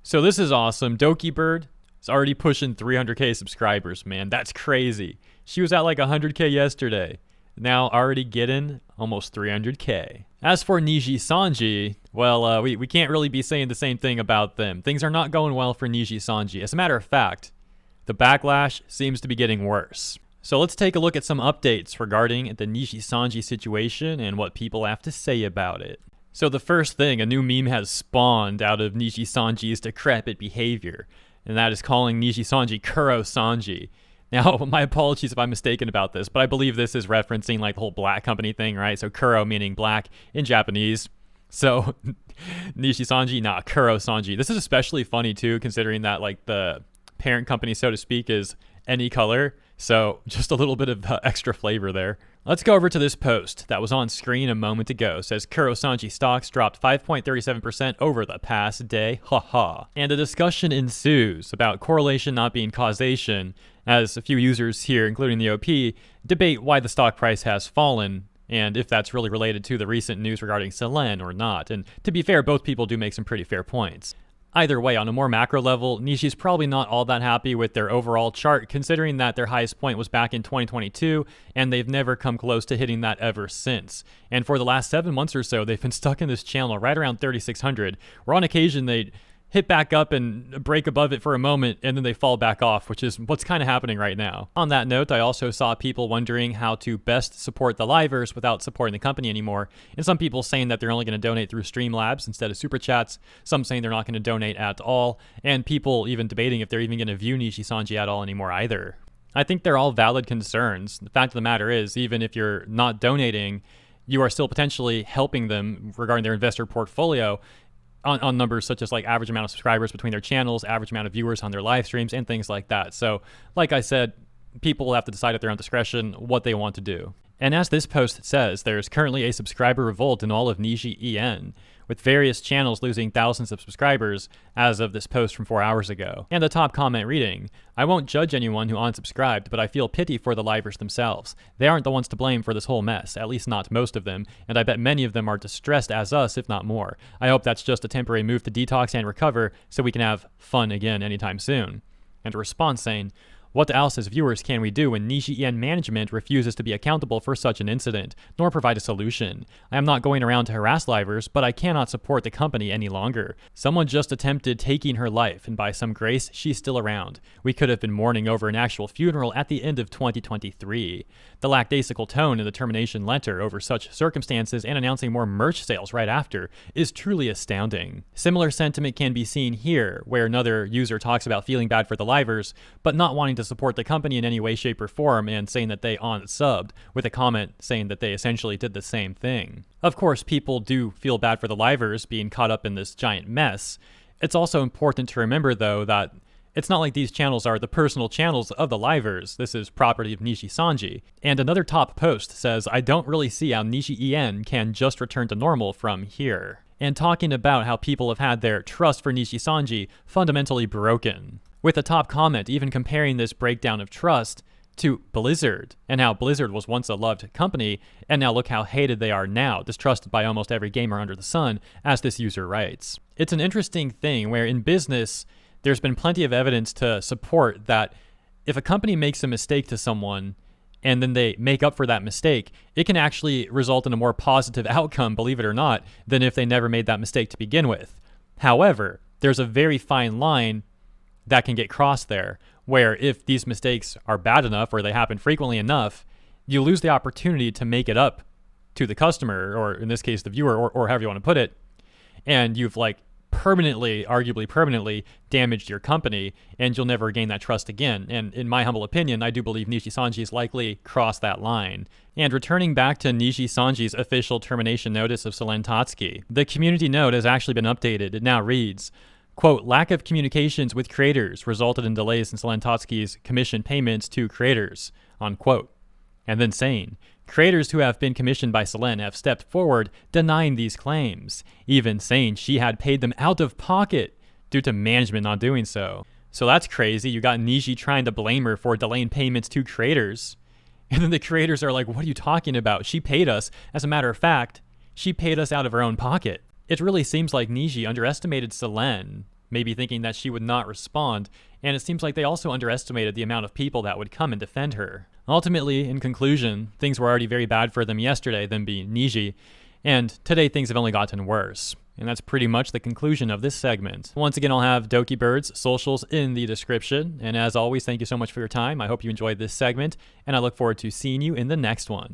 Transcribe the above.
So this is awesome. Doki Bird is already pushing 300k subscribers, man. That's crazy. She was at like 100k yesterday. Now already getting almost 300k. As for Nijisanji, well, we can't really be saying the same thing about them. Things are not going well for Nijisanji. As a matter of fact, the backlash seems to be getting worse. So let's take a look at some updates regarding the Nijisanji situation and what people have to say about it. So the first thing, a new meme has spawned out of Nijisanji's decrepit behavior, and that is calling Nijisanji Kuro Sanji. Now, my apologies if I'm mistaken about this, but I believe this is referencing like the whole black company thing, right? So Kuro meaning black in Japanese. So Nijisanji, not Kuro Sanji. This is especially funny too, considering that like the parent company, so to speak, is any color. So just a little bit of extra flavor there. Let's go over to this post that was on screen a moment ago. It says Kuro Sanji stocks dropped 5.37% over the past day. Haha. And a discussion ensues about correlation not being causation, as a few users here, including the OP, debate why the stock price has fallen and if that's really related to the recent news regarding Selen or not. And to be fair, both people do make some pretty fair points. Either way, on a more macro level, Nishi's probably not all that happy with their overall chart, considering that their highest point was back in 2022, and they've never come close to hitting that ever since. And for the last 7 months or so, they've been stuck in this channel right around 3,600, where on occasion they hit back up and break above it for a moment, and then they fall back off, which is what's kind of happening right now. On that note, I also saw people wondering how to best support the livers without supporting the company anymore, and some people saying that they're only going to donate through Streamlabs instead of Super Chats, some saying they're not going to donate at all, and people even debating if they're even going to view Nijisanji at all anymore either. I think they're all valid concerns. The fact of the matter is, even if you're not donating, you are still potentially helping them regarding their investor portfolio, on numbers such as like average amount of subscribers between their channels, average amount of viewers on their live streams, and things like that. So like I said, people will have to decide at their own discretion what they want to do. And as this post says, there's currently a subscriber revolt in all of Niji EN, with various channels losing thousands of subscribers as of this post from 4 hours ago. And the top comment reading, "I won't judge anyone who unsubscribed, but I feel pity for the livers themselves. They aren't the ones to blame for this whole mess, at least not most of them, and I bet many of them are distressed as us, if not more. I hope that's just a temporary move to detox and recover so we can have fun again anytime soon." And a response saying, "What else as viewers can we do when Niji EN management refuses to be accountable for such an incident, nor provide a solution? I am not going around to harass livers, but I cannot support the company any longer. Someone just attempted taking her life, and by some grace, she's still around. We could have been mourning over an actual funeral at the end of 2023. The lackadaisical tone in the termination letter over such circumstances and announcing more merch sales right after is truly astounding." Similar sentiment can be seen here, where another user talks about feeling bad for the livers, but not wanting to support the company in any way, shape, or form, and saying that they unsubbed, with a comment saying that they essentially did the same thing. Of course, people do feel bad for the livers being caught up in this giant mess. It's also important to remember, though, that it's not like these channels are the personal channels of the livers. This is property of Nijisanji. And another top post says, "I don't really see how Niji EN can just return to normal from here." And talking about how people have had their trust for Nijisanji fundamentally broken, with the top comment even comparing this breakdown of trust to Blizzard, and how Blizzard was once a loved company, and now look how hated they are now, distrusted by almost every gamer under the sun, as this user writes. It's an interesting thing where in business, there's been plenty of evidence to support that if a company makes a mistake to someone, and then they make up for that mistake, it can actually result in a more positive outcome, believe it or not, than if they never made that mistake to begin with. However, there's a very fine line that can get crossed there, where if these mistakes are bad enough or they happen frequently enough, you lose the opportunity to make it up to the customer, or in this case the viewer, or however you want to put it, and you've like permanently, arguably permanently, damaged your company, and you'll never gain that trust again. And in my humble opinion, I do believe Nijisanji's likely crossed that line. And returning back to Nijisanji's official termination notice of Selen Tatsuki, the community note has actually been updated. It now reads, quote, "Lack of communications with creators resulted in delays in Selen Tatsuki's commission payments to creators," unquote. And then saying, "Creators who have been commissioned by Selen have stepped forward denying these claims, even saying she had paid them out of pocket due to management not doing so." So that's crazy. You got Niji trying to blame her for delaying payments to creators. And then the creators are like, "What are you talking about? She paid us. As a matter of fact, she paid us out of her own pocket." It really seems like Niji underestimated Selen maybe thinking that she would not respond, and it seems like they also underestimated the amount of people that would come and defend her. Ultimately, in conclusion, things were already very bad for them yesterday, them being Niji, and today things have only gotten worse. And that's pretty much the conclusion of this segment. Once again, I'll have Doki Bird's socials in the description. And as always, thank you so much for your time. I hope you enjoyed this segment, and I look forward to seeing you in the next one.